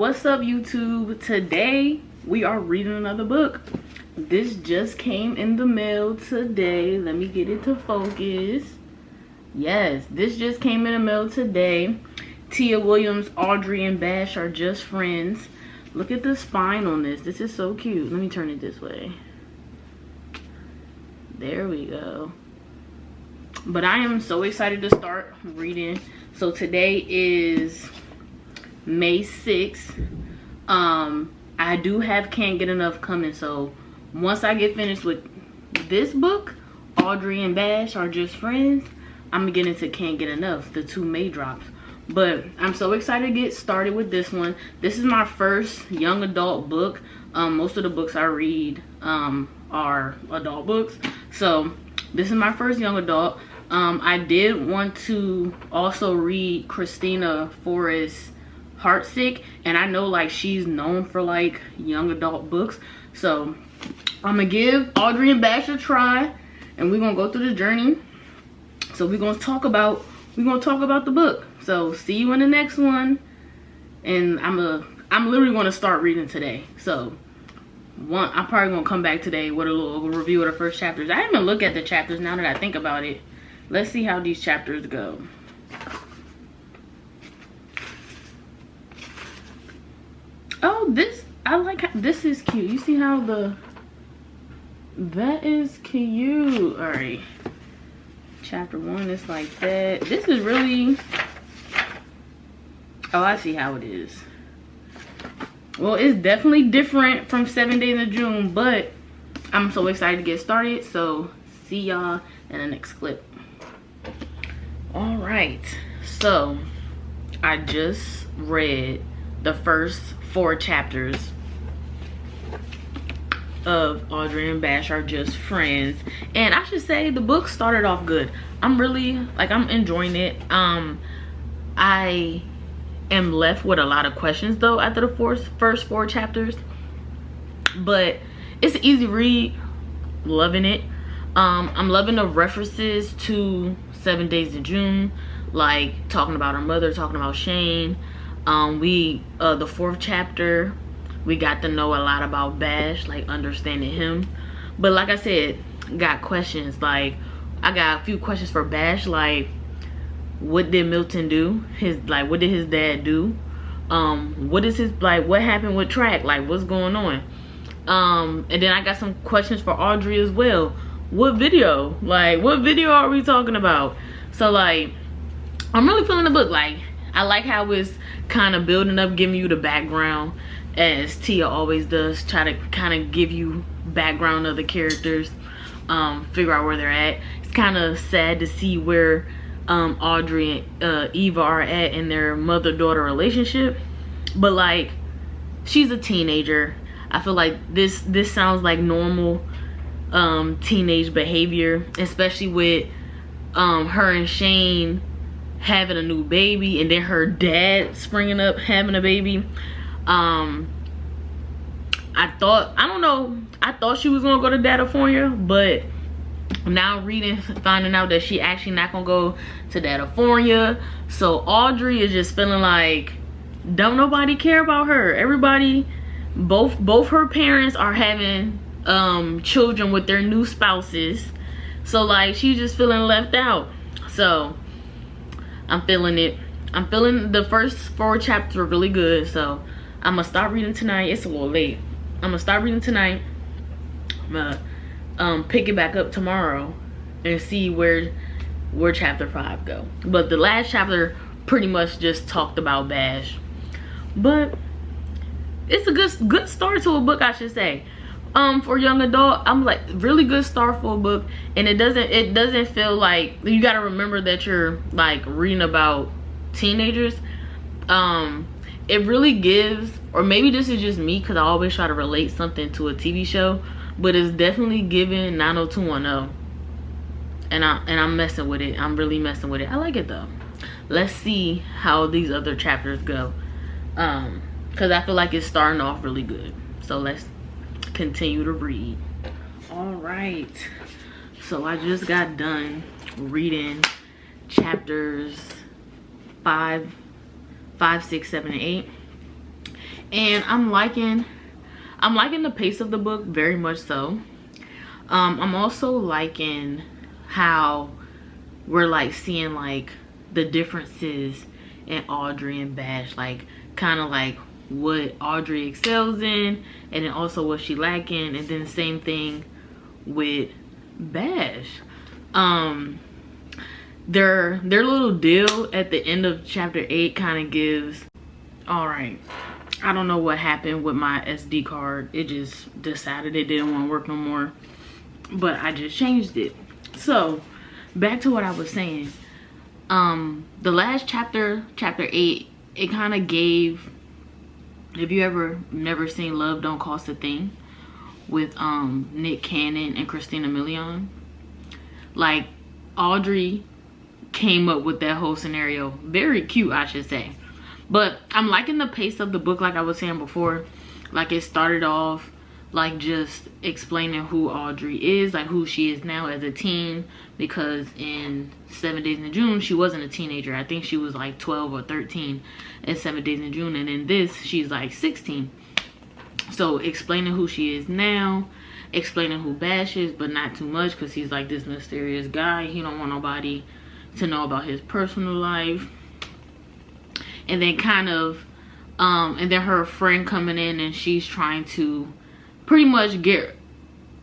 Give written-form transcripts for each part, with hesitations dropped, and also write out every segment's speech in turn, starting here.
What's up, YouTube? Today we are reading another book. This just came in the mail today. Let me get it to focus. Yes, this just came in the mail today. Tia Williams, Audre and Bash Are Just Friends. Look at the spine on this. This is so cute. Let me turn it this way. There we go. But I am so excited to start reading. So today is May 6th. I do have Can't Get Enough coming. So once I get finished with this book, Audre and Bash Are Just Friends, I'm gonna get into Can't Get Enough, the 2 May drops. But I'm so excited to get started with this one. This is my first young adult book. Most of the books I read are adult books. So this is my first young adult. I did want to also read Christina Forrest's Heartsick, and I know like she's known for like young adult books. So I'm gonna give Audre and Bash a try, and we're gonna go through the journey. So we're gonna talk about the book. So see you in the next one. And I'm literally gonna start reading today. So I'm probably gonna come back today with a little review of the first chapters. I didn't even look at the chapters now that I think about it. Let's see how these chapters go. Oh, I like how this is cute. You see how that is cute. All right. Chapter 1 is like that. This is really, oh, I see how it is. Well, it's definitely different from 7 Days of June, but I'm so excited to get started. So see y'all in the next clip. All right, so I just read the first 4 chapters of Audre and Bash Are Just Friends, and I should say the book started off good. I'm really I'm enjoying it. I am left with a lot of questions though after the first 4 chapters, but it's an easy read. Loving it. I'm loving the references to 7 Days of June, like talking about her mother, talking about Shane. The 4th chapter, we got to know a lot about Bash, like understanding him. But like I said, got questions. Like I got a few questions for Bash, like what did Milton do? What did his dad do? What is his what happened with Track? Like what's going on? And then I got some questions for Audre as well. What video? What video are we talking about? So I'm really feeling the book. I like how it's kind of building up, giving you the background, as Tia always does, try to kind of give you background of the characters, figure out where they're at. It's kind of sad to see where Audre and Eva are at in their mother-daughter relationship, but she's a teenager. I feel like this sounds like normal teenage behavior, especially with her and Shane having a new baby, and then her dad springing up having a baby. I thought she was gonna go to California, but now reading, finding out that she actually not gonna go to California. So Audre is just feeling like don't nobody care about her. Everybody, both her parents are having children with their new spouses, so she's just feeling left out. So I'm feeling it. I'm feeling the first 4 chapters are really good. So I'm gonna start reading tonight. It's a little late. I'm gonna start reading tonight. I'm gonna pick it back up tomorrow and see where chapter 5 go. But the last chapter pretty much just talked about Bash. But it's a good start to a book, I should say. For young adult, I'm really good start for a book, and it doesn't feel like you gotta remember that you're reading about teenagers. It really gives, or maybe this is just me because I always try to relate something to a TV show, but it's definitely giving 90210, and I'm messing with it. I'm really messing with it. I like it though. Let's see how these other chapters go, because I feel like it's starting off really good. So let's continue to read. All right, so I just got done reading chapters 5, 6, 7, and 8, and I'm liking the pace of the book very much so. I'm also liking how we're like seeing like the differences in Audre and Bash, like kind of like what Audre excels in and then also what she lacking, and then same thing with Bash. Their little deal at the end of chapter 8 kind of gives, all right, I don't know what happened with my SD card. It just decided it didn't want to work no more, but I just changed it. So back to what I was saying. The last chapter, chapter 8, it kind of gave, if you ever never seen Love Don't Cost a Thing with Nick Cannon and Christina Milian, like Audre came up with that whole scenario. Very cute, I should say. But I'm liking the pace of the book, like I was saying before. Like it started off like just explaining who Audre is, like who she is now as a teen, because in 7 Days in June she wasn't a teenager. I think she was like 12 or 13 in 7 Days in June, and in this she's like 16. So explaining who she is now, explaining who Bash is, but not too much, because he's like this mysterious guy. He don't want nobody to know about his personal life. And then kind of and then her friend coming in, and she's trying to pretty much get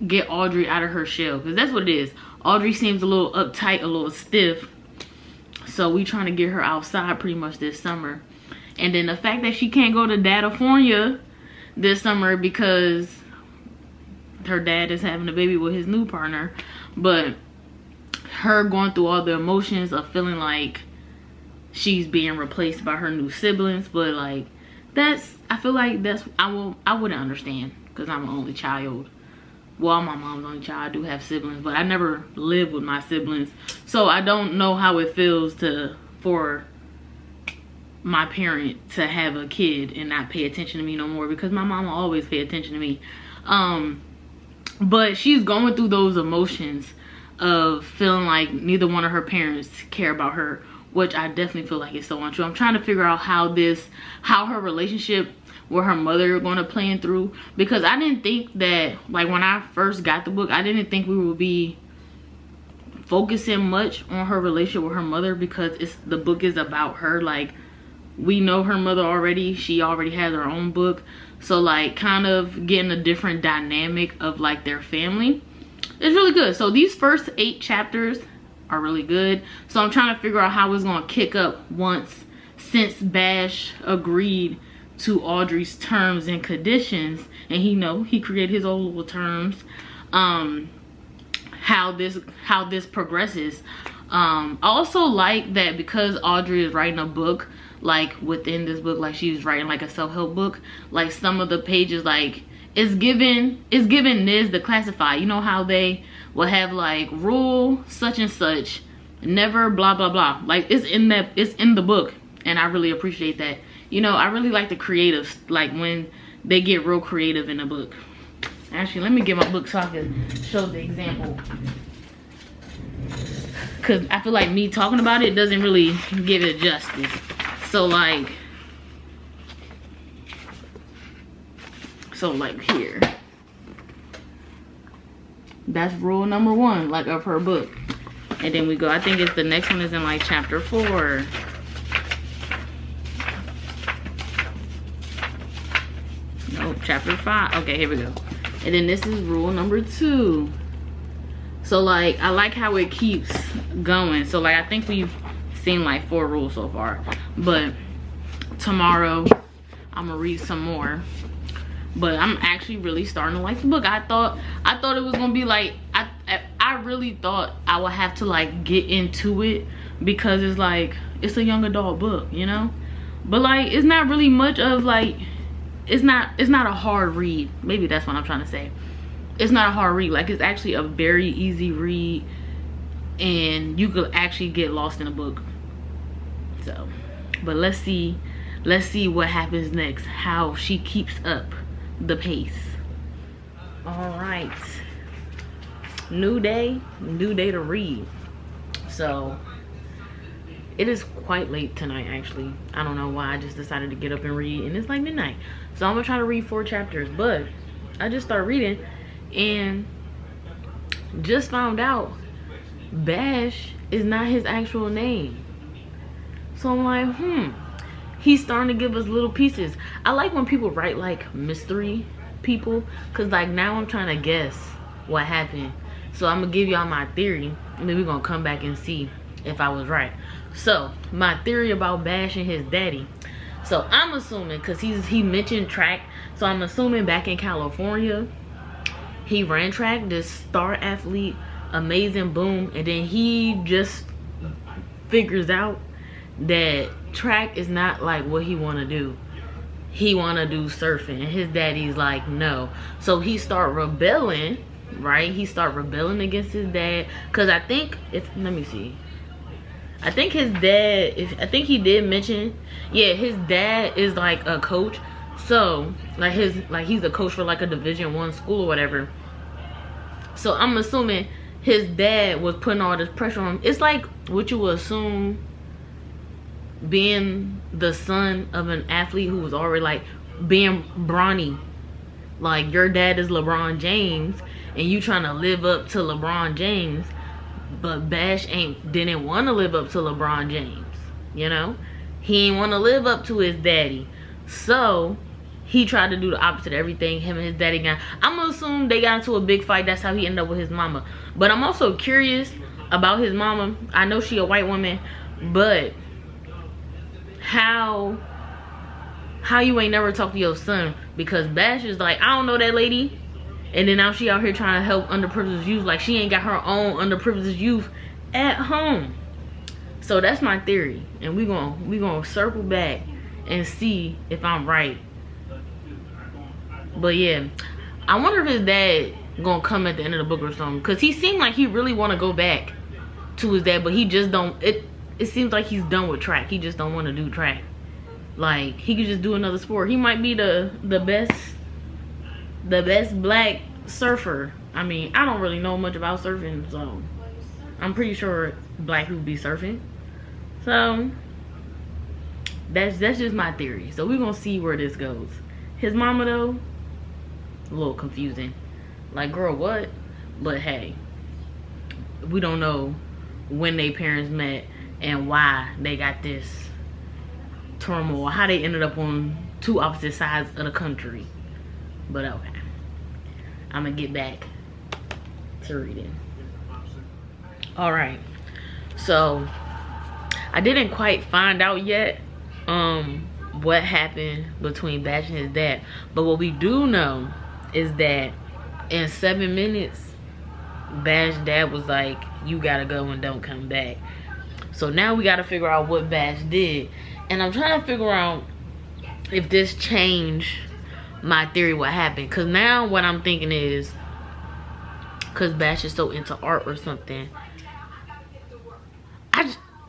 Audre out of her shell, because that's what it is. Audre seems a little uptight, a little stiff, so we trying to get her outside pretty much this summer. And then the fact that she can't go to California this summer because her dad is having a baby with his new partner, but her going through all the emotions of feeling like she's being replaced by her new siblings. But like that's, I feel like that's, I wouldn't understand, because I'm an only child. Well, my mom's only child. I do have siblings, but I never lived with my siblings, so I don't know how it feels for my parent to have a kid and not pay attention to me no more, because my mama always pay attention to me. But she's going through those emotions of feeling like neither one of her parents care about her, which I definitely feel like is so untrue. I'm trying to figure out how her relationship with her mother are going to play through, because I didn't think that, like when I first got the book, I didn't think we would be focusing much on her relationship with her mother, because the book is about her. Like we know her mother already, she already has her own book, so like kind of getting a different dynamic of like their family is really good. So these first 8 chapters are really good, so I'm trying to figure out how it's going to kick up since Bash agreed to Audre's terms and conditions, and he created his own little terms. How this progresses. I also like that because Audre is writing a book, like within this book, like she's writing like a self-help book, like some of the pages, like it's given Niz the classify. You know how they will have like rule such and such, never blah blah blah, like it's in the book, and I really appreciate that. You know, I really like the creatives, like when they get real creative in a book. Actually, let me get my book so I can show the example, because I feel like me talking about it doesn't really give it justice. So like here, that's rule number 1, like of her book. And then we go, I think it's the next one is in like chapter 4. Nope, chapter 5. Okay, here we go. And then this is rule number 2. So like I like how it keeps going. So like I think we've seen like 4 rules so far, but tomorrow I'm gonna read some more. But I'm actually really starting to like the book. I thought it was gonna be like, I really thought I would have to like get into it, because it's like it's a young adult book, you know. But like it's not really much of like, it's not a hard read. Maybe that's what I'm trying to say. It's not a hard read. Like it's actually a very easy read, and you could actually get lost in a book. So, but let's see what happens next, how she keeps up the pace. All right, new day to read. So it is quite late tonight, actually. I don't know why I just decided to get up and read, and it's like midnight. So I'm gonna try to read 4 chapters, but I just started reading and just found out Bash is not his actual name. So I'm like, he's starting to give us little pieces. I like when people write like mystery people, because like now I'm trying to guess what happened. So I'm gonna give y'all my theory, and then we're gonna come back and see if I was right. So my theory about Bash and his daddy. So I'm assuming, because he mentioned track, so I'm assuming back in California he ran track, this star athlete, amazing, boom, and then he just figures out that track is not like what he want to do. He want to do surfing, and his daddy's like, no. So he start rebelling, right? He start rebelling against his dad, because I think, let me see, I think his dad I think he did mention, yeah, his dad is like a coach. So like he's a coach for like a Division I school or whatever. So I'm assuming his dad was putting all this pressure on him. It's like what you would assume being the son of an athlete who was already like being brawny. Like your dad is LeBron James and you trying to live up to LeBron James, but Bash didn't want to live up to LeBron James, you know? He didn't want to live up to his daddy. So he tried to do the opposite of everything him and his daddy got. I'm gonna assume they got into a big fight. That's how he ended up with his mama. But I'm also curious about his mama. I know she a white woman, but how you ain't never talked to your son? Because Bash is like, I don't know that lady, and then now she out here trying to help underprivileged youth. Like she ain't got her own underprivileged youth at home. So that's my theory, and we gonna circle back and see if I'm right. But yeah, I wonder if his dad gonna come at the end of the book or something, because he seemed like he really want to go back to his dad, but he just don't. It seems like he's done with track. He just don't want to do track. Like he could just do another sport. He might be the best black surfer. I mean, I don't really know much about surfing, so I'm pretty sure black people be surfing. So that's just my theory. So we're gonna see where this goes. His mama though, a little confusing. Like, girl, what? But hey, we don't know when they parents met and why they got this turmoil, how they ended up on 2 opposite sides of the country. But okay, I'm gonna get back to reading. All right, so I didn't quite find out yet what happened between Bash and his dad, but what we do know is that in 7 minutes Bash dad was like, you gotta go and don't come back. So now we gotta figure out what Bash did, and I'm trying to figure out if this changed my theory what happened, because now what I'm thinking is, because Bash is so into art or something,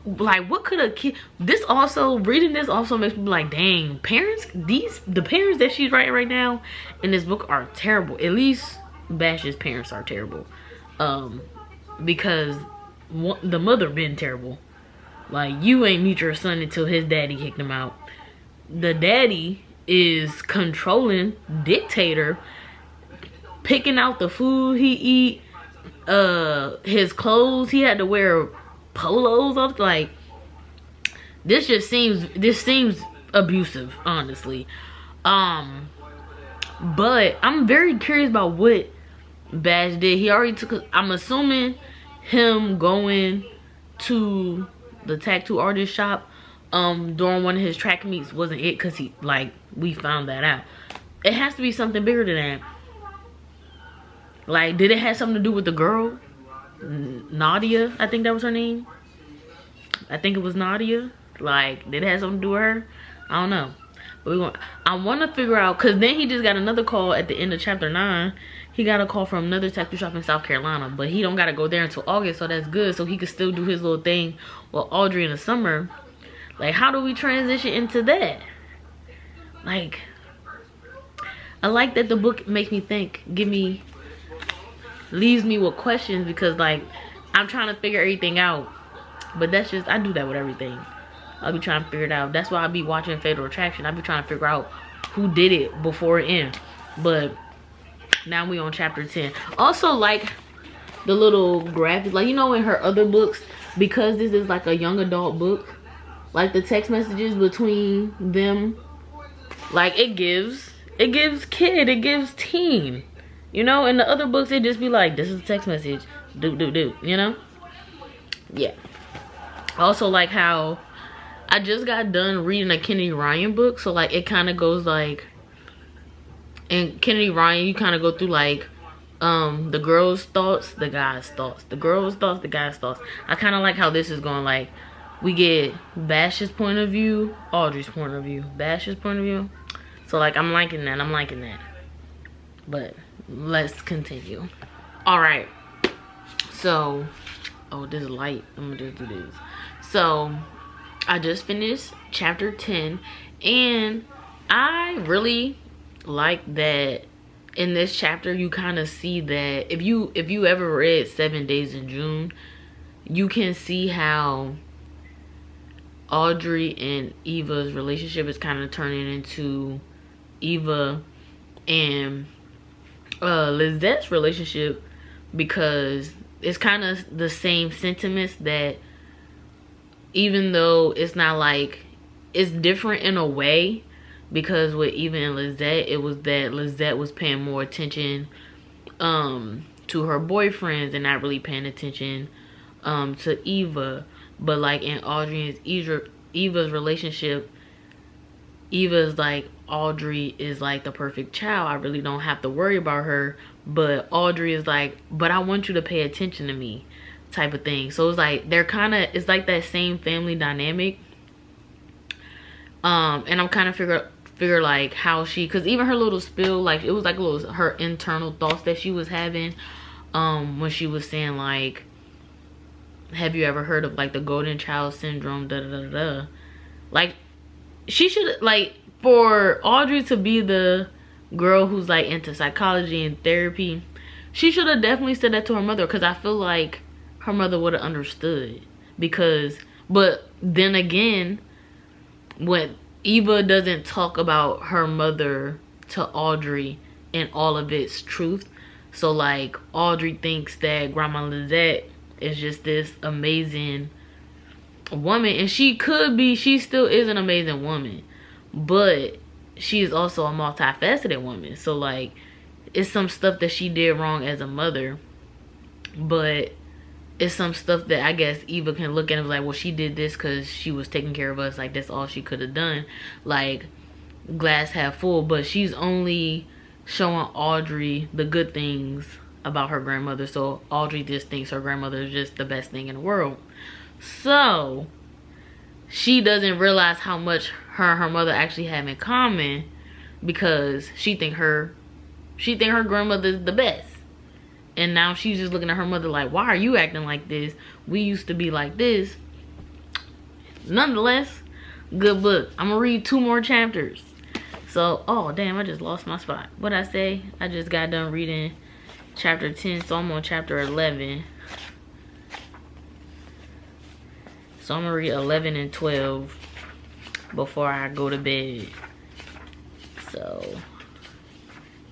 like, what could a kid, reading this also makes me be like, dang, the parents that she's writing right now in this book are terrible. At least Bash's parents are terrible, because the mother been terrible. Like, you ain't meet your son until his daddy kicked him out. The daddy is controlling dictator, picking out the food he eat, his clothes, he had to wear polos up. Like, this seems abusive, honestly. But I'm very curious about what Bash did. He already took, I'm assuming him going to the tattoo artist shop during one of his track meets wasn't it, because he, like, we found that out. It has to be something bigger than that. Like, did it have something to do with the girl Nadia? I think that was her name. I think it was Nadia. Like, did it have something to do with her? I don't know. But I want to figure out, because then he just got another call at the end of chapter 9. He got a call from another tattoo shop in South Carolina, but he don't got to go there until August, so that's good. So he could still do his little thing with Audre in the summer. Like, how do we transition into that? Like, I like that the book makes me think, leaves me with questions, because, like, I'm trying to figure everything out. But that's just, I do that with everything. I'll be trying to figure it out. That's why I be watching Fatal Attraction. I be trying to figure out who did it before it ends. But now we on chapter 10. Also, like the little graphics, like, you know, in her other books, because this is like a young adult book, like the text messages between them, like it gives kid, it gives teen. You know, in the other books it just be like, this is a text message, do, you know? Yeah. Also, like how I just got done reading a Kennedy Ryan book, so like it kind of goes like, in Kennedy Ryan you kind of go through like the girl's thoughts, the guy's thoughts, the girl's thoughts, the guy's thoughts. I kind of like how this is going. Like, we get Bash's point of view, Audrey's point of view, Bash's point of view. So like I'm liking that. But let's continue. All right, so, oh, this is light, I'm gonna just do this. So I just finished chapter 10, and I really like that in this chapter you kind of see that if you ever read 7 Days in June, you can see how Audrey and Eva's relationship is kind of turning into Eva and Lizette's relationship, because it's kind of the same sentiments, that even though it's not like, it's different in a way, because with Eva and Lizette, it was that Lizette was paying more attention to her boyfriends and not really paying attention to Eva. But like in Audrey and Eva's relationship, Eva's like, Audrey is like the perfect child, I really don't have to worry about her. But Audrey is like, but I want you to pay attention to me, type of thing. So it's like they're kind of, it's like that same family dynamic. And I'm kind of figure like how she, because even her little spill, like it was like a little her internal thoughts that she was having when she was saying like, have you ever heard of like the golden child syndrome, da da da da. Like, she should, like, for Audrey to be the girl who's like into psychology and therapy, she should have definitely said that to her mother, because I feel like her mother would have understood. Because, but then again, when Eva doesn't talk about her mother to Audrey in all of its truth, so like Audrey thinks that Grandma Lizette is just this amazing woman, and she still is an amazing woman, but she's also a multifaceted woman. So like, it's some stuff that she did wrong as a mother, but it's some stuff that I guess Eva can look at and be like, well, she did this because she was taking care of us, like that's all she could have done, like glass half full. But she's only showing Audrey the good things about her grandmother, so Audrey just thinks her grandmother is just the best thing in the world. So she doesn't realize how much her and her mother actually have in common, because she think her grandmother is the best. And now she's just looking at her mother like, why are you acting like this? We used to be like this. Nonetheless, good book. I'm gonna read 2 more chapters. So, oh damn, I just lost my spot. What'd I say? I just got done reading chapter 10, so I'm on chapter 11. So I'm gonna read 11 and 12 before I go to bed. So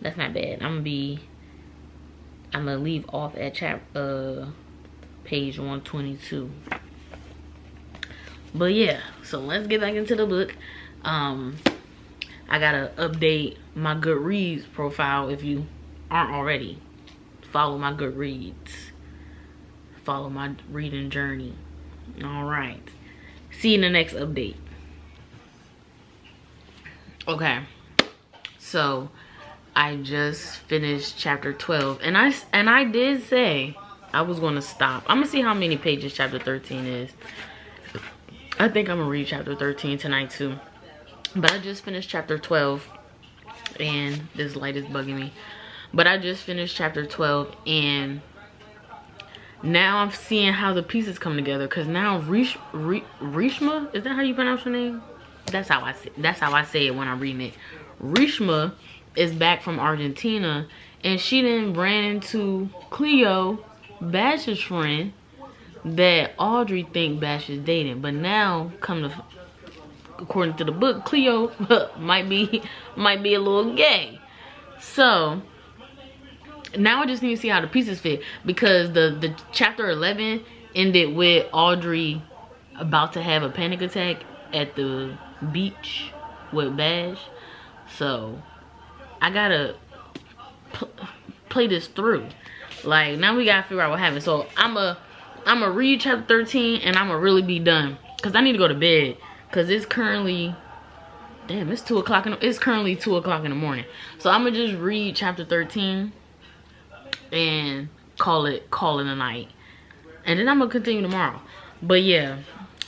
that's not bad. I'm gonna leave off at page 122. But yeah, so let's get back into the book. I gotta update my Goodreads profile. If you aren't already, follow my Goodreads, follow my reading journey. All right, see you in the next update. Okay, so I just finished chapter 12, and I did say I was gonna stop. I'm gonna see how many pages chapter 13 is. I think I'm gonna read chapter 13 tonight too. But I just finished chapter 12, and this light is bugging me. But I just finished chapter 12, and now I'm seeing how the pieces come together. Cause now Rishma, is that how you pronounce her name? That's how I say it when I'm reading it. Rishma is back from Argentina, and she then ran into Cleo, Bash's friend, that Audrey think Bash is dating, but now according to the book, Cleo might be a little gay. So now I just need to see how the pieces fit, because the chapter 11 ended with Audrey about to have a panic attack at the beach with Bash. So I gotta play this through. Like, now we gotta figure out what happened. So I'ma read chapter 13 and I'ma really be done, because I need to go to bed, because it's currently, damn, it's 2 o'clock. It's currently 2 o'clock in the morning. So I'ma just read chapter 13 and call it a night, and then I'm gonna continue tomorrow. But yeah,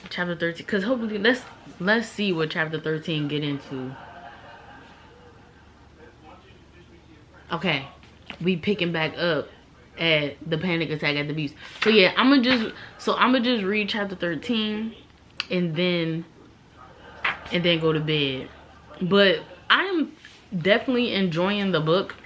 chapter 13, because hopefully let's see what chapter 13 get into. Okay, we picking back up at the panic attack at the beach. So yeah, I'ma just read chapter 13 and then go to bed. But I am definitely enjoying the book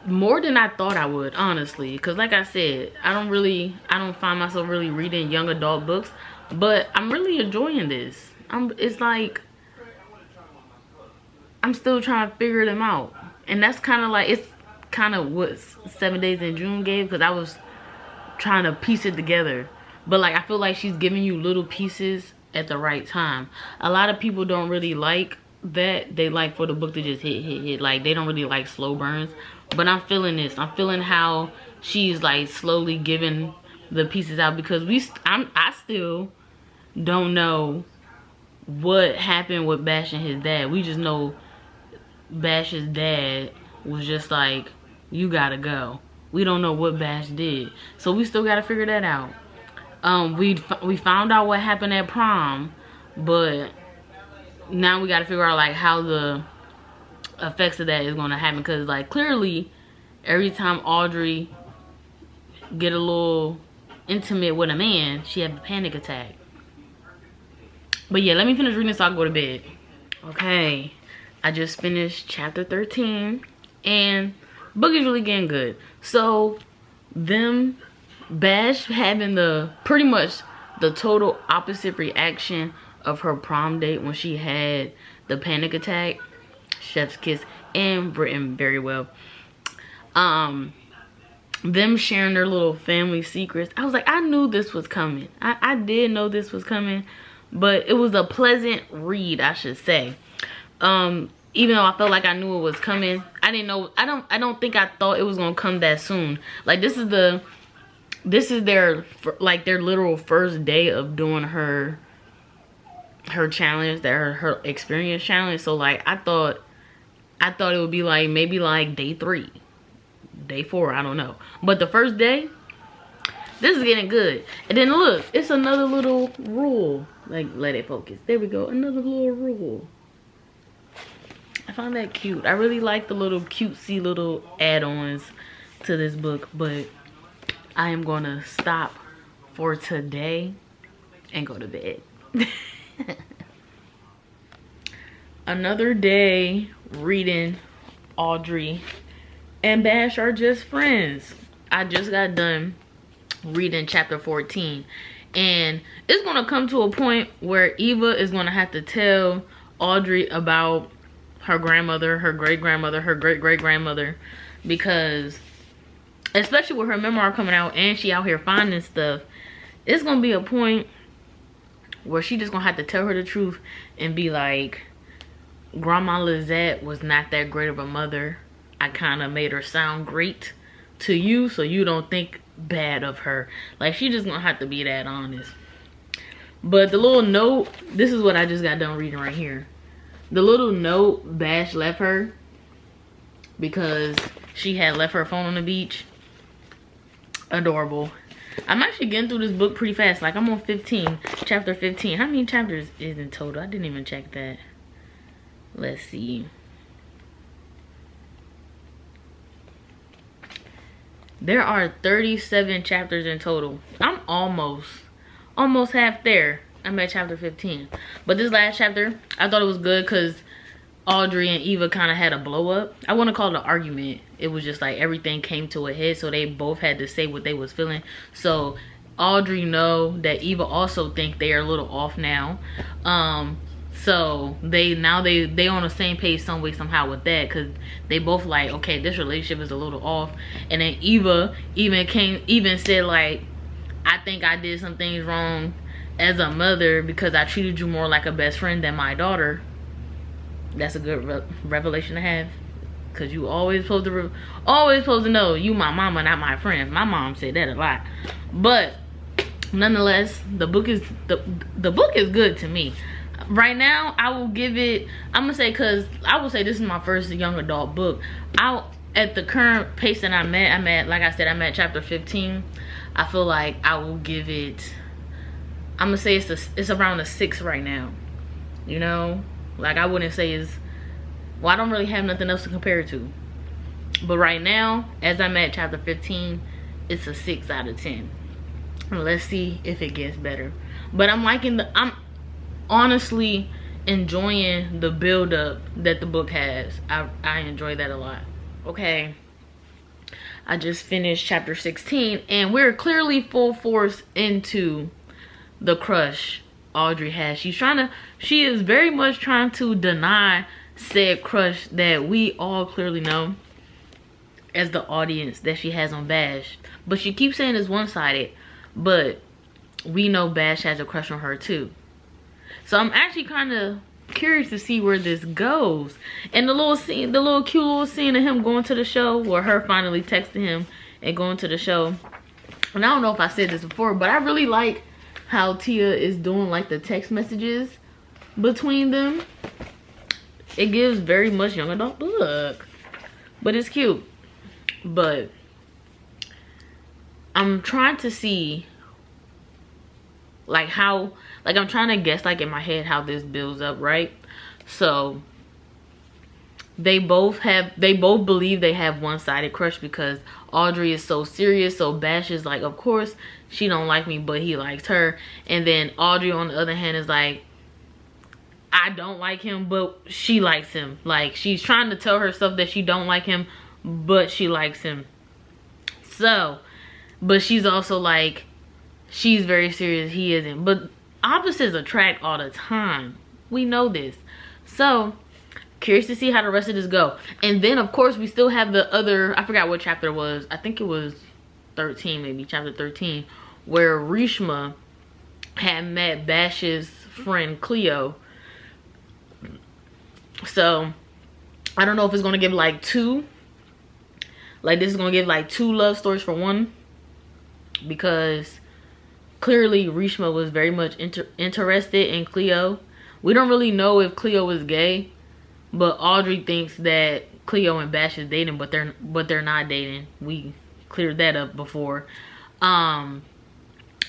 more than I thought I would, honestly, because like I said, I don't find myself really reading young adult books, but I'm really enjoying this. It's like I'm still trying to figure them out, and that's kind of like, it's kind of what 7 Days in June gave, because I was trying to piece it together. But like, I feel like she's giving you little pieces at the right time. A lot of people don't really like that. They like for the book to just hit. Like, they don't really like slow burns. But I'm feeling this. I'm feeling how she's like slowly giving the pieces out, because I still don't know what happened with Bash and his dad. We just know Bash's dad was just like, you gotta go. We don't know what Bash did, so we still gotta figure that out. We found out what happened at prom, but now we gotta figure out like how the effects of that is gonna happen, because like clearly every time Audrey get a little intimate with a man, she have a panic attack. But yeah, let me finish reading so I can go to bed. Okay, I just finished chapter 13 and book is really getting good. So them Bash having pretty much the total opposite reaction of her prom date when she had the panic attack. Chef's kiss, and written very well. Them sharing their little family secrets. I was like, I knew this was coming. I did know this was coming, but it was a pleasant read, I should say. Even though I felt like I knew it was coming, I didn't know. I don't think I thought it was gonna come that soon. Like, this is their literal first day of doing her challenge, her experience challenge. So like, I thought it would be like maybe like day 3, day 4, I don't know. But the first day, this is getting good. And then look, it's another little rule. Like, let it focus. There we go, another little rule. I find that cute. I really like the little cutesy little add-ons to this book, but I am gonna stop for today and go to bed. Another day reading Audrey and Bash Are Just Friends. I just got done reading chapter 14, and it's gonna come to a point where Eva is gonna have to tell Audrey about her grandmother, her great-grandmother, her great-great-grandmother, because especially with her memoir coming out and she out here finding stuff, it's gonna be a point where she just gonna have to tell her the truth and be like, Grandma Lizette was not that great of a mother. I kind of made her sound great to you, so you don't think bad of her. Like, she just gonna have to be that honest. But the little note, this is what I just got done reading right here. The little note Bash left her because she had left her phone on the beach. Adorable. I'm actually getting through this book pretty fast. Like, I'm on 15, chapter 15. How many chapters is in total? I didn't even check that. Let's see. There are 37 chapters in total. I'm almost half there. I'm at chapter 15. But this last chapter, I thought it was good because Audrey and Eva kind of had a blow up. I want to call it an argument. It was just like everything came to a head, so they both had to say what they was feeling. So Audrey know that Eva also think they are a little off now. So they on the same page some way somehow with that, because they both like, okay, this relationship is a little off. And then Eva even said like, I think I did some things wrong as a mother because I treated you more like a best friend than my daughter. That's a good revelation to have, because you always supposed to know you my mama, not my friend. My mom said that a lot. But nonetheless, the book is good to me. Right now, I will give it, I'm gonna say, because I will say this is my first young adult book. At the current pace that I'm at, like I said, I'm at chapter 15. I feel like I will give it, I'm gonna say it's around a 6 right now. You know, like I wouldn't say I don't really have nothing else to compare it to. But right now, as I'm at chapter 15, it's a 6 out of 10. Let's see if it gets better. But I'm honestly enjoying the build up that the book has. I enjoy that a lot. Okay, I just finished chapter 16 and we're clearly full force into the crush Audrey has. She is very much trying to deny said crush that we all clearly know as the audience that she has on Bash. But she keeps saying it's one-sided, but we know Bash has a crush on her too. So I'm actually kind of curious to see where this goes. And the cute little scene of him going to the show, or her finally texting him and going to the show. And I don't know if I said this before, but I really like how Tia is doing like the text messages between them. It gives very much young adult look, but it's cute. But I'm trying to see like how, like I'm trying to guess like in my head how this builds up, right? So they both believe they have one-sided crush because Audrey is so serious. So Bash is like, of course she don't like me, but he likes her. And then Audrey on the other hand is like, I don't like him, but she likes him. Like she's trying to tell herself that she don't like him, but she likes him. So, but she's also like, she's very serious, he isn't. But opposites attract all the time. We know this. So curious to see how the rest of this go. And then of course we still have the other, I forgot what chapter it was. I think it was 13, maybe chapter 13, where Rishma had met Bash's friend Cleo. So I don't know if it's gonna give like two, like this is gonna give like 2 love stories for one, because clearly Rishma was very much interested in Cleo. We don't really know if Cleo is gay, but Audrey thinks that Cleo and Bash is dating, but they're not dating. We cleared that up before. But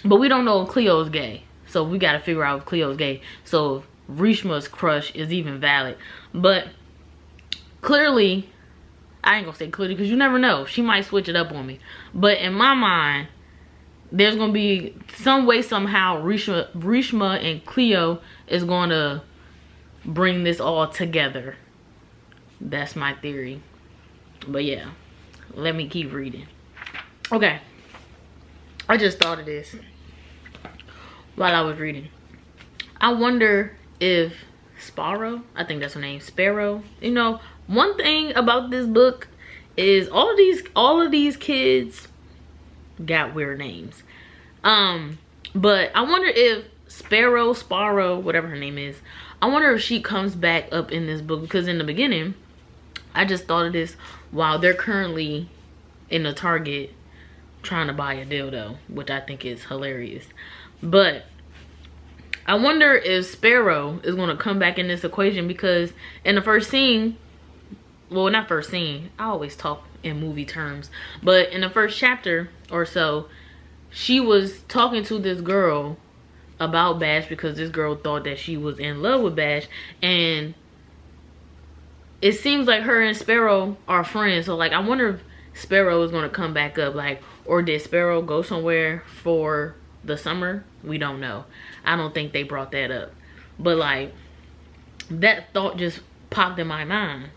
we don't know if Cleo is gay, so we got to figure out if Cleo is gay. So Rishma's crush is even valid. But clearly, I ain't gonna say clearly because you never know. She might switch it up on me. But in my mind, there's gonna be some way somehow Rishma and Cleo is gonna bring this all together. That's my theory. But yeah, let me keep reading. Okay, I just thought of this while I was reading. I wonder if Sparrow, I think that's her name, Sparrow. You know, one thing about this book is all of these kids got weird names. But I wonder if Sparrow, whatever her name is, I wonder if she comes back up in this book, because in the beginning, I just thought of this while they're currently in the Target trying to buy a dildo, which I think is hilarious. But I wonder if Sparrow is going to come back in this equation, because in the first scene, well, not first scene, I always talk in movie terms, but in the first chapter or so, she was talking to this girl about Bash because this girl thought that she was in love with Bash, and it seems like her and Sparrow are friends. So like I wonder if Sparrow is going to come back up, like, or did Sparrow go somewhere for the summer? We don't know. I don't think they brought that up, but like that thought just popped in my mind.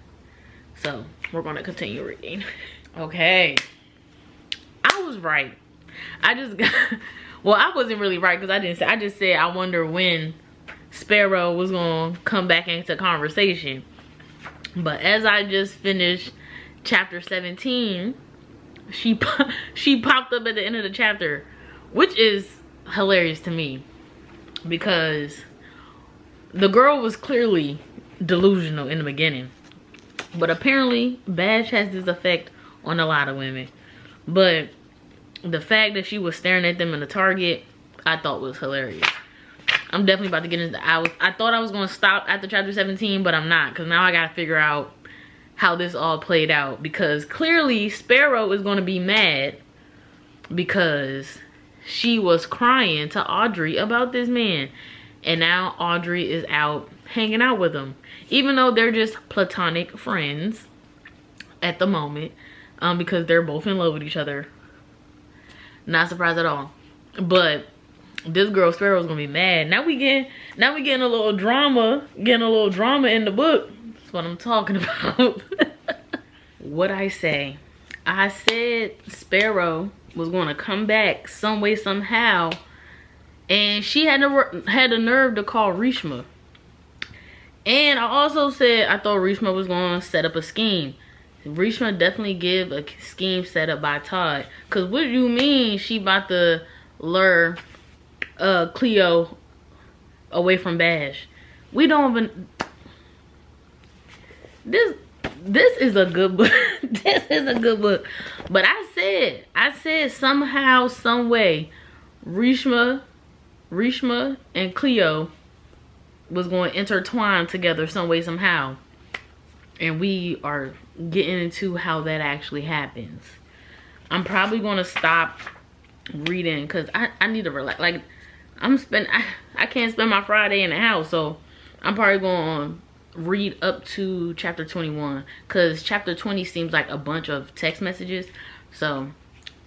So we're gonna continue reading. Okay, I was right. I just got, well, I wasn't really right because I just said I wonder when Sparrow was gonna come back into conversation. But as I just finished chapter 17, she popped up at the end of the chapter, which is hilarious to me because the girl was clearly delusional in the beginning, but apparently Bash has this effect on a lot of women. But the fact that she was staring at them in the Target, I thought was hilarious. I'm definitely about to get into I thought I was going to stop after chapter 17, but I'm not, because now I got to figure out how this all played out, because clearly Sparrow is going to be mad because she was crying to Audre about this man, and now Audre is out hanging out with him, even though they're just platonic friends at the moment, because they're both in love with each other. Not surprised at all. But this girl Sparrow's gonna be mad. Now we getting a little drama, in the book. That's what I'm talking about. What'd I say? I said Sparrow was gonna come back some way, somehow, and she had the nerve to call Rishma. And I also said I thought Rishma was gonna set up a scheme. Rishma definitely give a scheme set up by Todd. Cause what do you mean she about to lure Cleo away from Bash? We don't even. This is a good book. This is a good book. But I said somehow, some way, Rishma and Cleo was going to intertwine together some way, somehow. And we are getting into how that actually happens. I'm probably going to stop reading because I need to relax. Like, I can't spend my Friday in the house, so I'm probably going to read up to chapter 21 because chapter 20 seems like a bunch of text messages. So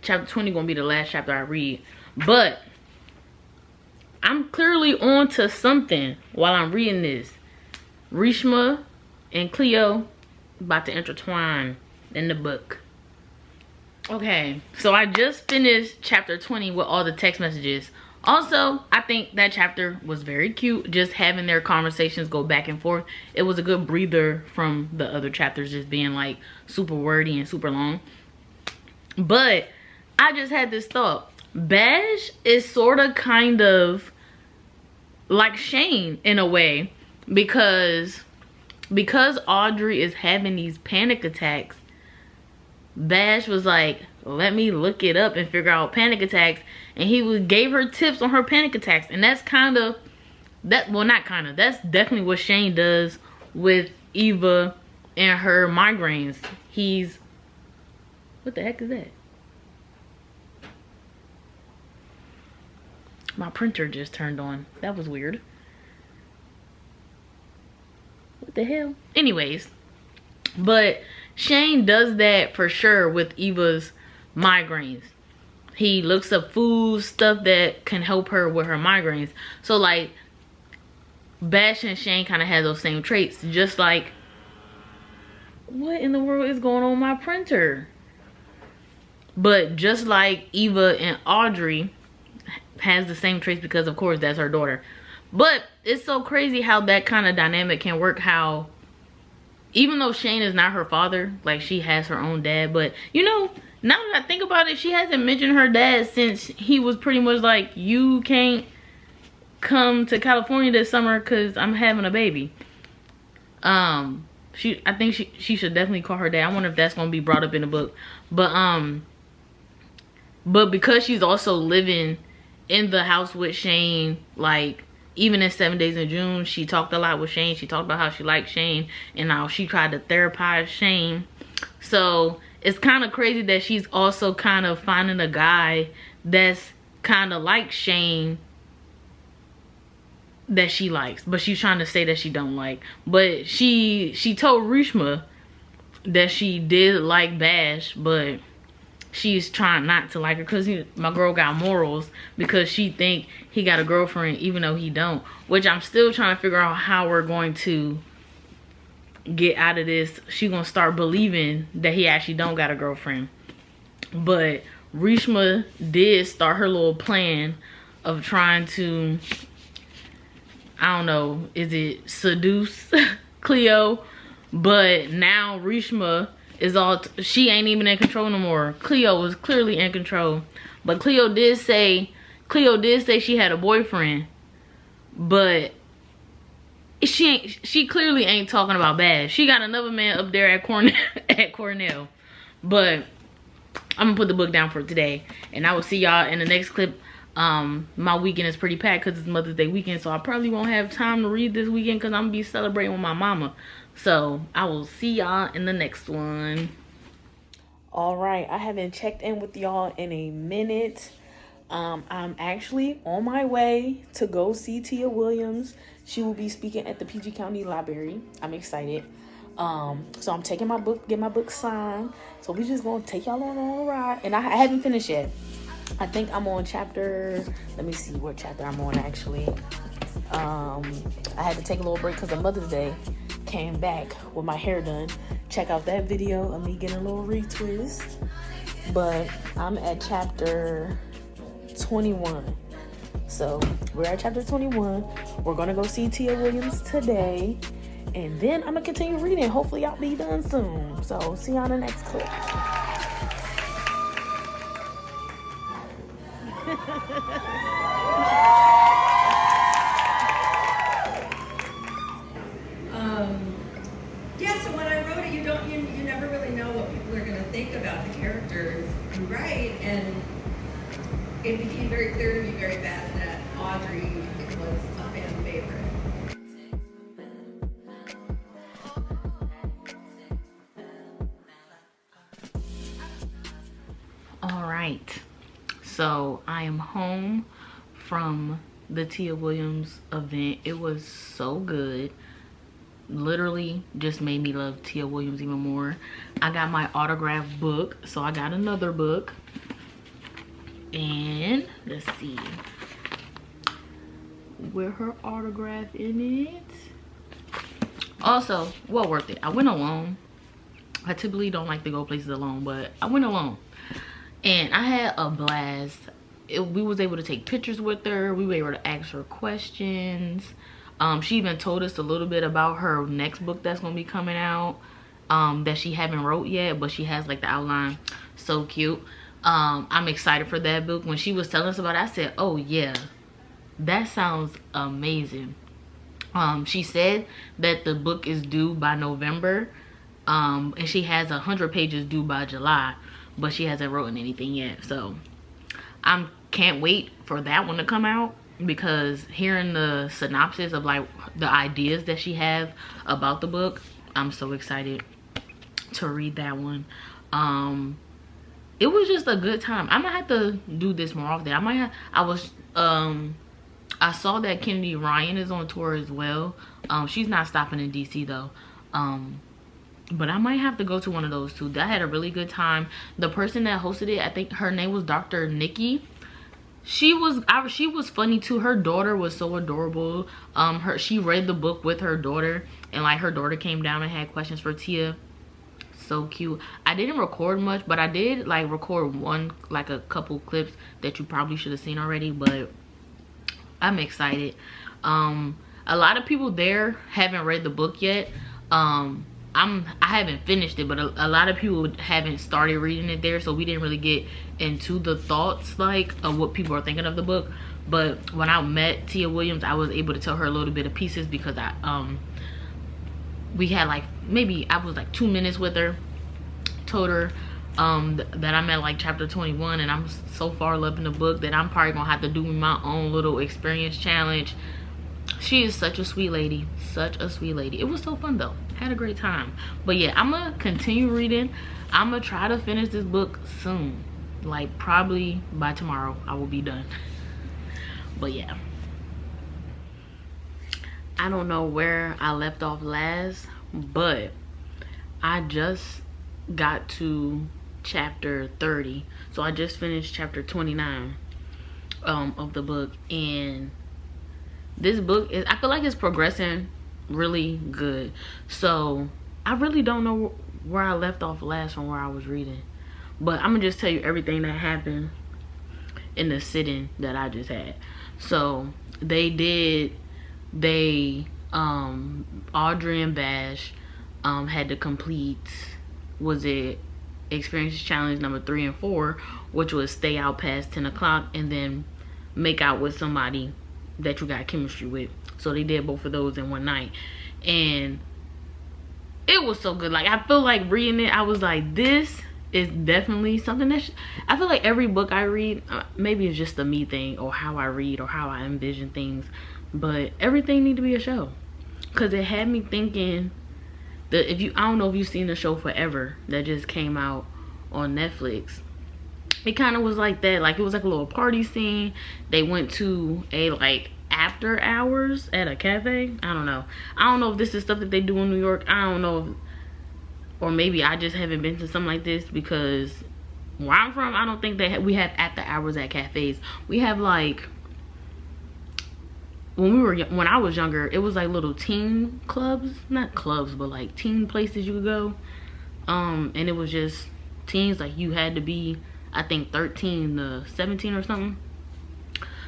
chapter 20 gonna be the last chapter I read, but I'm clearly on to something while I'm reading this. Rishma and Cleo about to intertwine in the book. Okay, so I just finished chapter 20 with all the text messages. Also, I think that chapter was very cute, just having their conversations go back and forth. It was a good breather from the other chapters just being like super wordy and super long. But I just had this thought. Bash is sort of kind of like Shane in a way, because Audre is having these panic attacks. Bash was like, let me look it up and figure out panic attacks, and he gave her tips on her panic attacks. And that's that's definitely what Shane does with Eva and her migraines. What the heck is that? My printer just turned on. That was weird. What the hell? Anyways, but Shane does that for sure with Eva's migraines. He looks up food, stuff that can help her with her migraines. So like Bash and Shane kind of have those same traits. Just like, what in the world is going on with my printer? But just like Eva and Audre has the same traits, because of course that's her daughter. But it's so crazy how that kind of dynamic can work. How even though Shane is not her father, like she has her own dad. But you know, now that I think about it, she hasn't mentioned her dad since he was pretty much like, you can't come to California this summer because I'm having a baby. I think she should definitely call her dad. I wonder if that's gonna be brought up in the book. But because she's also living in the house with Shane, like even in 7 Days in June, she talked a lot with Shane. She talked about how she liked Shane and how she tried to therapize Shane. So it's kind of crazy that she's also kind of finding a guy that's kind of like Shane that she likes, but she's trying to say that she don't like. But she told Rishma that she did like Bash, but she's trying not to like her because my girl got morals, because she think he got a girlfriend even though he don't. Which I'm still trying to figure out how we're going to get out of this, she gonna start believing that he actually don't got a girlfriend. But Rishma did start her little plan of trying to, I don't know, is it seduce Cleo? But now Rishma is all, she ain't even in control no more. Cleo was clearly in control. But Cleo did say she had a boyfriend. But she clearly ain't talking about Bash. She got another man up there at Cornell. But I'm gonna put the book down for today, and I will see y'all in the next clip. My weekend is pretty packed because it's Mother's Day weekend, so I probably won't have time to read this weekend because I'm gonna be celebrating with my mama. So I will see y'all in the next one. All right, I haven't checked in with y'all in a minute. I'm actually on my way to go see Tia Williams. She will be speaking at the PG County Library. I'm excited. So I'm taking my book, get my book signed. So we just gonna take y'all on a ride. And I haven't finished yet. I think I'm on chapter, let me see what chapter I'm on actually. I had to take a little break because of Mother's Day. Came back with my hair done. Check out that video of me getting a little retwist. But I'm at chapter 21. So we're at chapter 21. We're gonna go see Tia Williams today. And then I'm gonna continue reading. Hopefully I'll be done soon. So see y'all in the next clip. Yeah, so when I wrote it, you never really know what people are gonna think about the characters you write, and it became very clear to me very fast that Audre was a fan favorite. Alright, so I am home from the Tia Williams event. It was so good. Literally just made me love Tia Williams even more. I got my autographed book, so I got another book. And let's see where her autograph in it. Also, well worth it. I went alone. I typically don't like to go places alone, but I went alone. And I had a blast. We was able to take pictures with her. We were able to ask her questions. She even told us a little bit about her next book that's gonna be coming out, that she haven't wrote yet, but she has like the outline. So cute. I'm excited for that book. When she was telling us about it, I said, oh yeah, that sounds amazing. She said that the book is due by November, and she has 100 pages due by July, but she hasn't written anything yet. So I can't wait for that one to come out, because hearing the synopsis of like the ideas that she has about the book, I'm so excited to read that one. It was just a good time. I might have to do this more often. I saw that Kennedy Ryan is on tour as well. She's not stopping in DC though. But I might have to go to one of those too. I had a really good time. The person that hosted it, I think her name was Dr. Nikki. She was funny too. Her daughter was so adorable. She read the book with her daughter, and like her daughter came down and had questions for Tia. So cute. I didn't record much, but I did like record a couple clips that you probably should have seen already. But I'm excited. A lot of people there haven't read the book yet. I haven't finished it, but a lot of people haven't started reading it there, so we didn't really get into the thoughts like of what people are thinking of the book. But when I met Tia Williams, I was able to tell her a little bit of pieces, because we had like, maybe I was like 2 minutes with her. Told her that I'm at like chapter 21, and I'm so far loving the book that I'm probably gonna have to do my own little experience challenge. She is such a sweet lady, such a sweet lady. It was so fun though. Had a great time. But yeah, I'm gonna continue reading. I'm gonna try to finish this book soon, like probably by tomorrow I will be done. But yeah, I don't know where I left off last, but I just got to chapter 30, so I just finished chapter 29 of the book. And this book is, I feel like it's progressing really good. So I really don't know where I left off last from where I was reading, but I'm gonna just tell you everything that happened in the sitting that I just had. So Audre and Bash had to complete, was it experience challenge number 3 and 4, which was stay out past 10 o'clock and then make out with somebody that you got chemistry with. So they did both of those in one night, and it was so good. Like, I feel like reading it, I was like, this is definitely something that I feel like every book I read, maybe it's just a me thing or how I read or how I envision things, but everything need to be a show, because it had me thinking that I don't know if you've seen the show Forever that just came out on Netflix. It kind of was like that. Like, it was like a little party scene. They went to a like after hours at a cafe. I don't know if this is stuff that they do in New York. I don't know, or maybe I just haven't been to something like this, because where I'm from, I don't think we have after hours at cafes. We have like, when I was younger, it was like little teen clubs, not clubs, but like teen places you could go, and it was just teens. Like, you had to be, I think, 13 to 17 or something.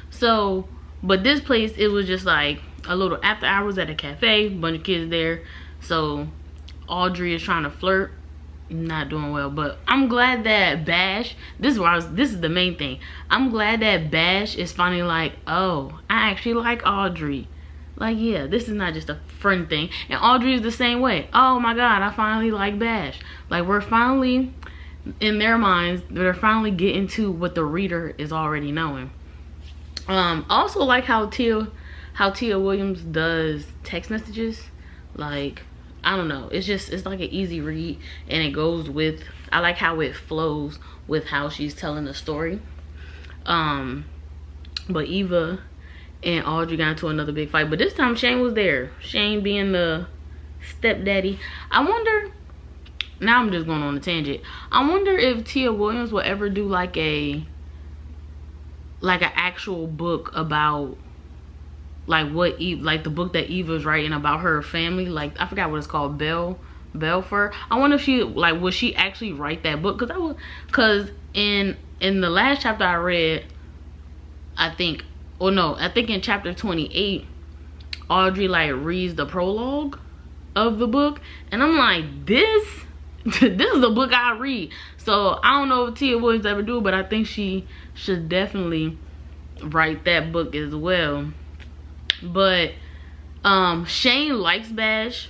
So, but this place, it was just like a little after hours at a cafe, bunch of kids there. So Audrey is trying to flirt, not doing well. But I'm glad that Bash, this is the main thing, I'm glad that Bash is finally like, oh, I actually like Audrey. Like, yeah, this is not just a friend thing. And Audrey is the same way. Oh my god, I finally like Bash. Like, we're finally, in their minds, they're finally getting to what the reader is already knowing. Also like how Tia Williams does text messages. Like, I don't know, it's like an easy read, and it goes with, I like how it flows with how she's telling the story. But Eva and Audrey got into another big fight, but this time Shane was there. Shane being the stepdaddy. I wonder, now I'm just going on a tangent, I wonder if Tia Williams will ever do like an actual book about like what like the book that Eva's writing about her family. Like, I forgot what it's called, Belfer. I wonder if she, like, would she actually write that book? Because in the last chapter I read, I think in chapter 28, Audrey like reads the prologue of the book, and I'm like, this is the book I read. So I don't know if Tia Williams ever do it, but I think she should definitely write that book as well. But Shane likes Bash,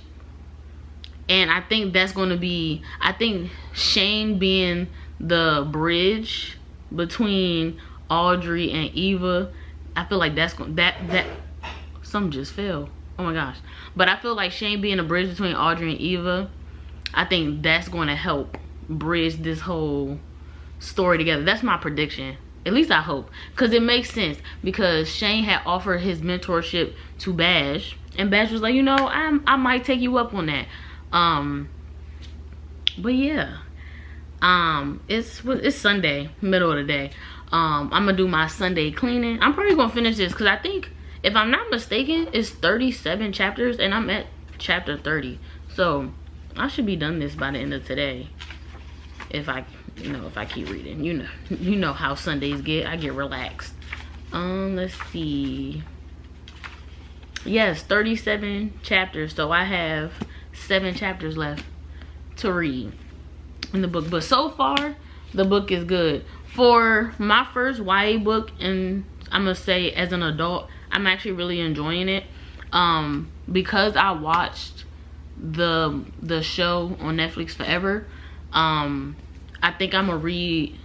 and I think that's going to be, I think Shane being the bridge between Audrey and Eva, I feel like that's going, that something just fell, oh my gosh. But I feel like Shane being a bridge between Audrey and Eva, I think that's going to help bridge this whole story together. That's my prediction. At least I hope. Because it makes sense. Because Shane had offered his mentorship to Bash. And Bash was like, you know, I might take you up on that. But yeah. It's Sunday, middle of the day. I'm going to do my Sunday cleaning. I'm probably going to finish this. Because I think, if I'm not mistaken, it's 37 chapters. And I'm at chapter 30. So I should be done this by the end of today. If I keep reading. You know how Sundays get. I get relaxed. Let's see. Yes, 37 chapters. So I have 7 chapters left to read in the book. But so far, the book is good. For my first YA book, and I'm gonna say as an adult, I'm actually really enjoying it. Because I watched the show on Netflix Forever. I think I'm gonna read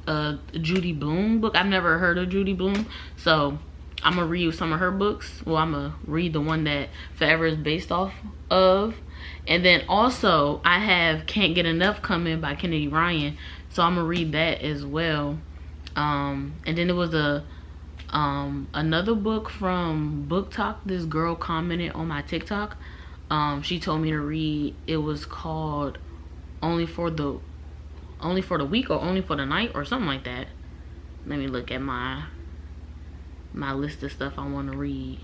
a Judy Blume book. I've never heard of Judy Blume, so I'm gonna read some of her books. Well, I'm gonna read the one that Forever is based off of, and then also I have Can't Get Enough coming by Kennedy Ryan, so I'm gonna read that as well. And then there was another book from Book Talk. This girl commented on my TikTok. She told me to read. It was called Only for the Week or Only for the Night or something like that. Let me look at my list of stuff I want to read.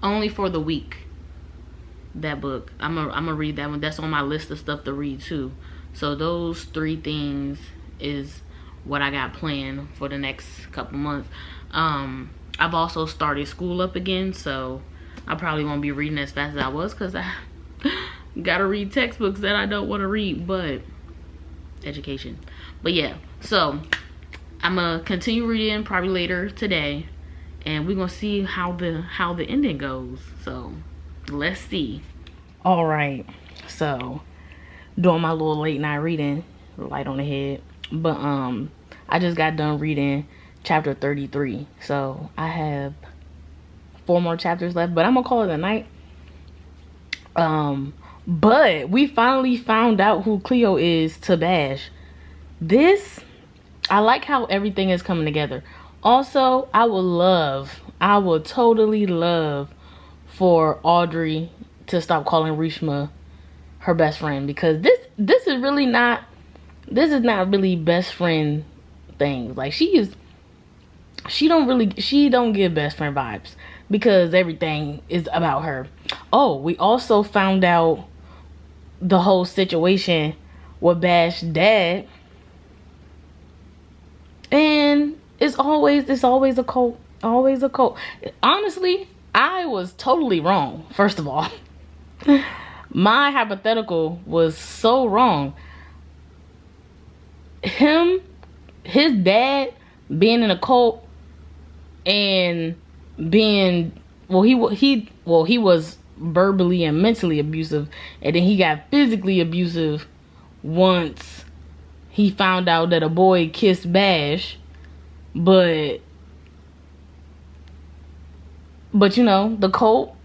Only for the Week. That book. I'm gonna read that one. That's on my list of stuff to read too. So those 3 things is what I got planned for the next couple months. I've also started school up again, so I probably won't be reading as fast as I was because I gotta read textbooks that I don't want to read, but education. But yeah, so I'm gonna continue reading probably later today, and we're gonna see how the ending goes. So let's see. All right, so doing my little late night reading, light on the head, but I just got done reading chapter 33, so I have 4 more chapters left, but I'm gonna call it a night. But we finally found out who Cleo is to Bash. I like how everything is coming together. Also, I would totally love for Audrey to stop calling Rishma her best friend, because this is not really best friend things. Like she don't give best friend vibes because everything is about her. Oh, we also found out the whole situation with Bash's dad, and it's always a cult. Always a cult. Honestly, I was totally wrong. First of all, my hypothetical was so wrong. His dad being in a cult and being he was verbally and mentally abusive, and then he got physically abusive once he found out that a boy kissed Bash. But you know, the cult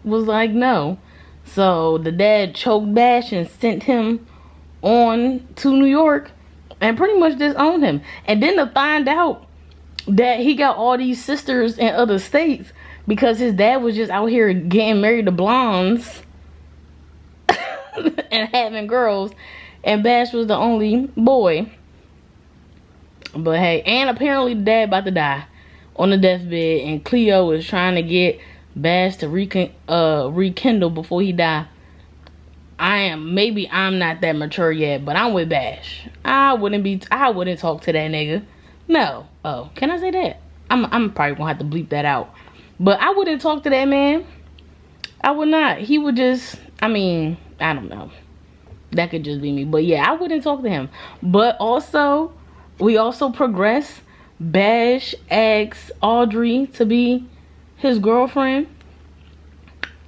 was like no. So the dad choked Bash and sent him on to New York and pretty much disowned him. And then to find out that he got all these sisters in other states because his dad was just out here getting married to blondes and having girls, and Bash was the only boy. But hey, and apparently the dad about to die on the deathbed, and Cleo is trying to get Bash to rekindle before he die. Maybe I'm not that mature yet, but I'm with Bash. I wouldn't talk to that nigga. No. Oh, can I say that? I'm probably gonna have to bleep that out. But I wouldn't talk to that man. I would not. He would just, I don't know. That could just be me. But yeah, I wouldn't talk to him. But also, we also progress. Bash asks Audrey to be his girlfriend.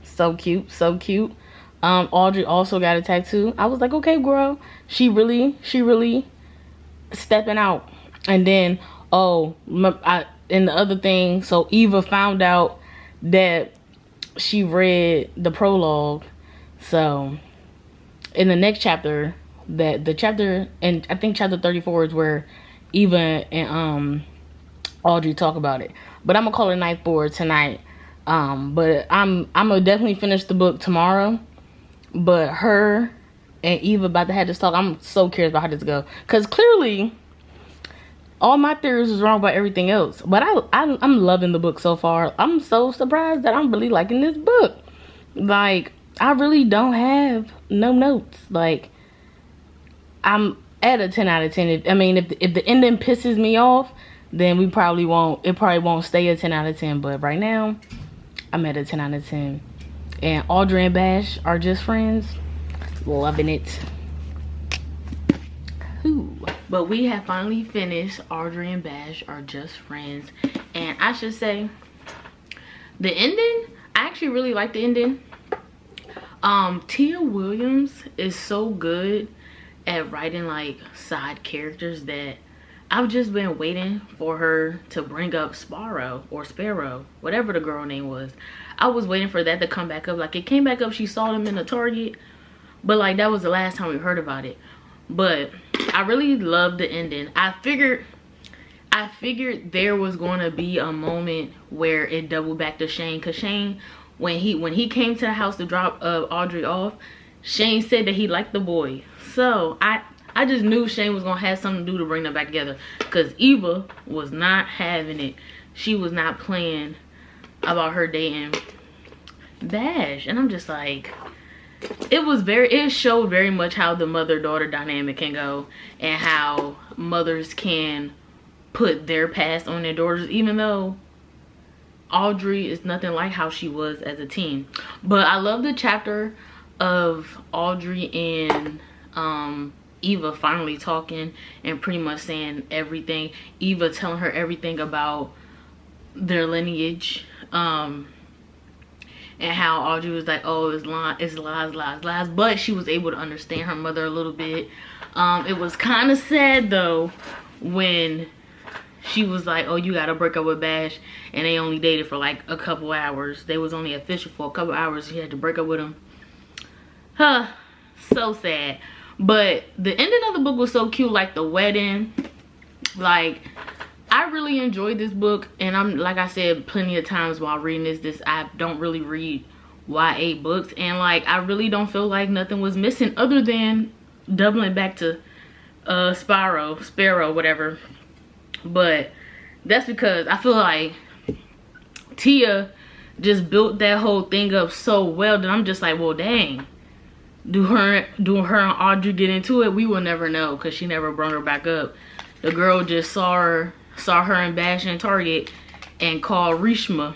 So cute, so cute. Audrey also got a tattoo. I was like, okay, girl. She really stepping out. And then, and the other thing, so Eva found out that she read the prologue. So in the next chapter, the chapter, and I think chapter 34 is where Eva and Audrey talk about it. But I'm gonna call it night for tonight. But I'm gonna definitely finish the book tomorrow. But her and Eva about to have this talk. I'm so curious about how this go, because clearly all my theories was wrong about everything else. But I'm loving the book so far. I'm so surprised that I'm really liking this book. Like, I really don't have no notes. Like, I'm at a 10 out of 10. If the ending pisses me off, then it probably won't stay a 10 out of 10. But right now, I'm at a 10 out of 10. And Audre and Bash are just friends. Loving it. Ooh. But we have finally finished Audre and Bash Are Just Friends. And I should say, the ending, I actually really like the ending. Tia Williams is so good at writing like side characters that I've just been waiting for her to bring up Sparrow, whatever the girl name was. I was waiting for that to come back up. Like, it came back up, she saw them in the Target, but like that was the last time we heard about it. But I really loved the ending. I figured there was going to be a moment where it doubled back to Shane, because Shane, when he came to the house to drop Audrey off, Shane said that he liked the boy. So I just knew Shane was gonna have something to do to bring them back together, because Eva was not having it. She was not playing about her dating Bash. And I'm just like, it showed very much how the mother-daughter dynamic can go, and how mothers can put their past on their daughters, even though Audre is nothing like how she was as a teen. But I love the chapter of Audre and Eva finally talking and pretty much saying everything. Eva telling her everything about their lineage, and how Audre was like, oh, it's lies, but she was able to understand her mother a little bit. It was kind of sad though when she was like, oh, you gotta break up with Bash, and they only dated for like a couple hours. They was only official for a couple hours. She had to break up with him. Huh, so sad. But the ending of the book was so cute, like the wedding. Like, I really enjoyed this book, and I'm, like I said plenty of times while reading this I don't really read YA books, and like I really don't feel like nothing was missing other than doubling back to Sparrow, whatever. But that's because I feel like Tia just built that whole thing up so well that I'm just like, well, dang, do her and Audre get into it? We will never know, because she never brought her back up. The girl just saw her and Bash in Target and called Rishma.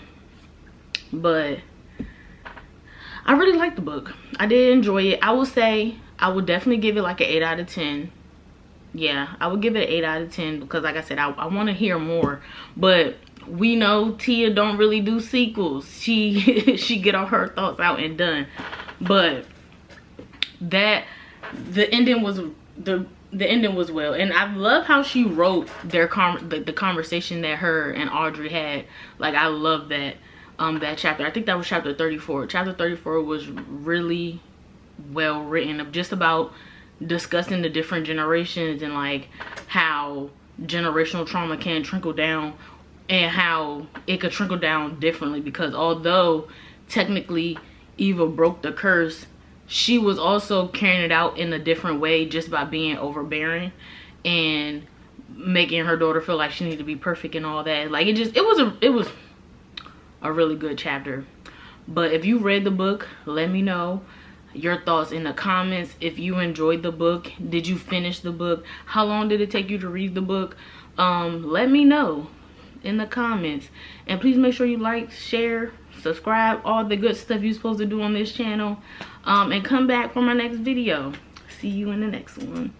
But I really liked the book. I did enjoy it. I will say I would definitely give it like an 8 out of 10. Yeah, I would give it an 8 out of 10 because, like I said, I want to hear more. But we know Tia don't really do sequels. She get all her thoughts out and done. But the ending was well, and I love how she wrote their the conversation that her and Audre had. Like, I love that that chapter. I think that was chapter 34. Chapter 34 was really well written, just about discussing the different generations and like how generational trauma can trickle down, and how it could trickle down differently, because although technically Eva broke the curse, she was also carrying it out in a different way, just by being overbearing and making her daughter feel like she needed to be perfect and all that. Like, it was a really good chapter. But if you read the book, let me know your thoughts in the comments. If you enjoyed the book, did you finish the book? How long did it take you to read the book? Let me know in the comments, and please make sure you like, share, subscribe, all the good stuff you're supposed to do on this channel, and come back for my next video. See you in the next one.